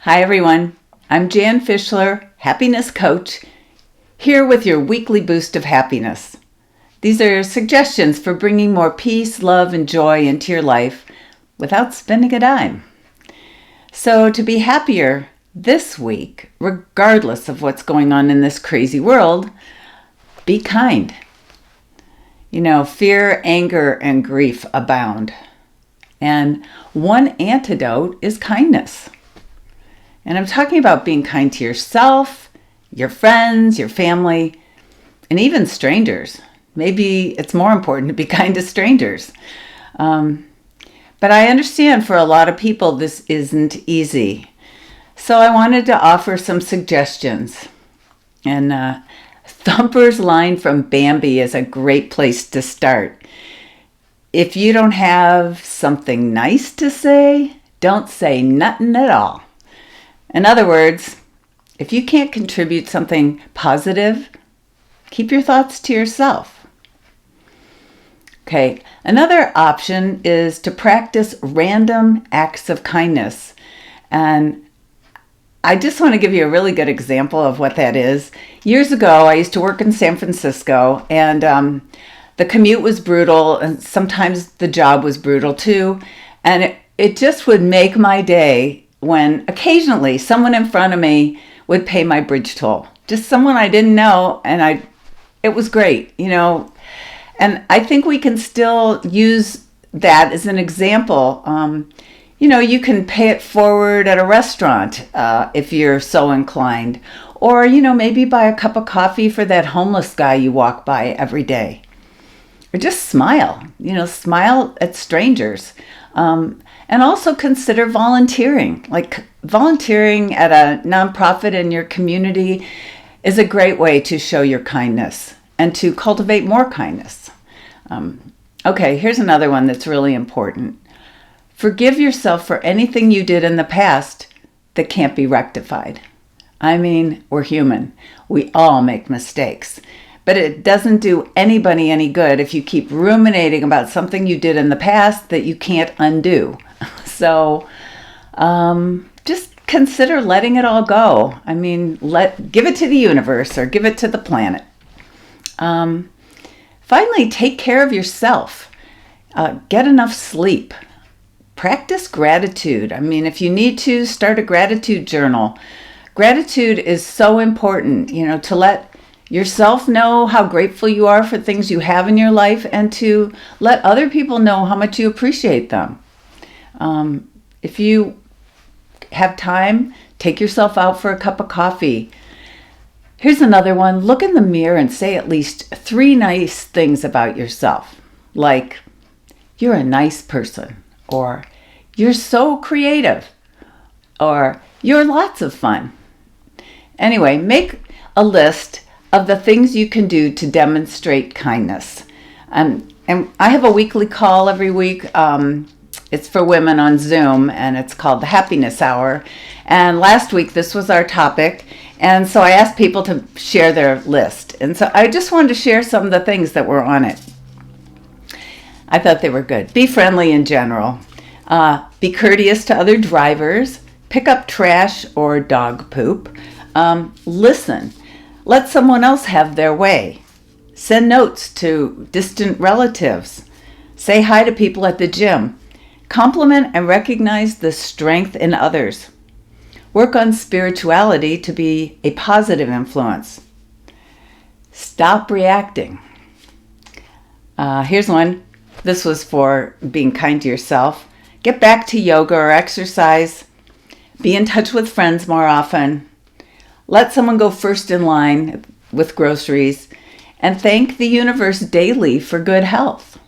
Hi everyone, I'm Jan Fishler, happiness coach, here with your weekly boost of happiness. These are suggestions for bringing more peace, love, and joy into your life without spending a dime. So to be happier this week, regardless of what's going on in this crazy world, be kind. Fear, anger, and grief abound. And one antidote is kindness. And I'm talking about being kind to yourself, your friends, your family, and even strangers. Maybe it's more important to be kind to strangers. But I understand for a lot of people this isn't easy. So I wanted to offer some suggestions. And Thumper's line from Bambi is a great place to start. If you don't have something nice to say, don't say nothing at all. In other words, if you can't contribute something positive, keep your thoughts to yourself. Okay, another option is to practice random acts of kindness. And I just want to give you a really good example of what that is. Years ago, I used to work in San Francisco, and the commute was brutal, and sometimes the job was brutal too. And it just would make my day when occasionally someone in front of me would pay my bridge toll. Just someone I didn't know, and it was great, And I think we can still use that as an example. You can pay it forward at a restaurant if you're so inclined. Or, maybe buy a cup of coffee for that homeless guy you walk by every day. Or just smile, smile at strangers. And also consider volunteering. Like volunteering at a nonprofit in your community is a great way to show your kindness and to cultivate more kindness. Okay, here's another one that's really important. Forgive yourself for anything you did in the past that can't be rectified. I mean, we're human. We all make mistakes. But it doesn't do anybody any good if you keep ruminating about something you did in the past that you can't undo. So just consider letting it all go. I mean, give it to the universe or give it to the planet. Finally, take care of yourself. Get enough sleep. Practice gratitude. I mean, if you need to, start a gratitude journal. Gratitude is so important, to let yourself know how grateful you are for things you have in your life and to let other people know how much you appreciate them. If you have time, take yourself out for a cup of coffee. Here's another one. Look in the mirror and say at least 3 nice things about yourself. Like, you're a nice person, or you're so creative, or you're lots of fun. Anyway, make a list of the things you can do to demonstrate kindness. And I have a weekly call every week. It's for women on Zoom, and it's called the Happiness Hour. And last week, this was our topic. And so I asked people to share their list. And so I just wanted to share some of the things that were on it. I thought they were good. Be friendly in general. Be courteous to other drivers. Pick up trash or dog poop. Listen. Let someone else have their way. Send notes to distant relatives. Say hi to people at the gym. Compliment and recognize the strength in others. Work on spirituality to be a positive influence. Stop reacting. Here's one. This was for being kind to yourself. Get back to yoga or exercise. Be in touch with friends more often. Let someone go first in line with groceries, and thank the universe daily for good health.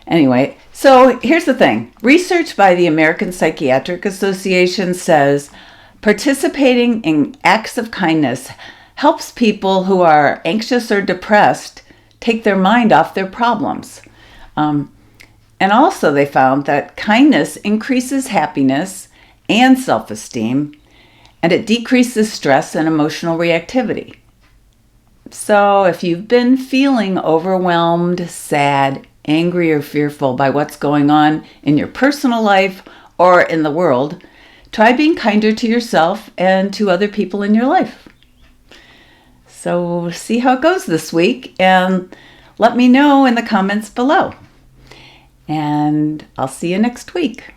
Anyway, so here's the thing. Research by the American Psychiatric Association says participating in acts of kindness helps people who are anxious or depressed take their mind off their problems. And also they found that kindness increases happiness and self-esteem, and it decreases stress and emotional reactivity. So if you've been feeling overwhelmed, sad, angry, or fearful by what's going on in your personal life or in the world, try being kinder to yourself and to other people in your life. So see how it goes this week and let me know in the comments below. And I'll see you next week.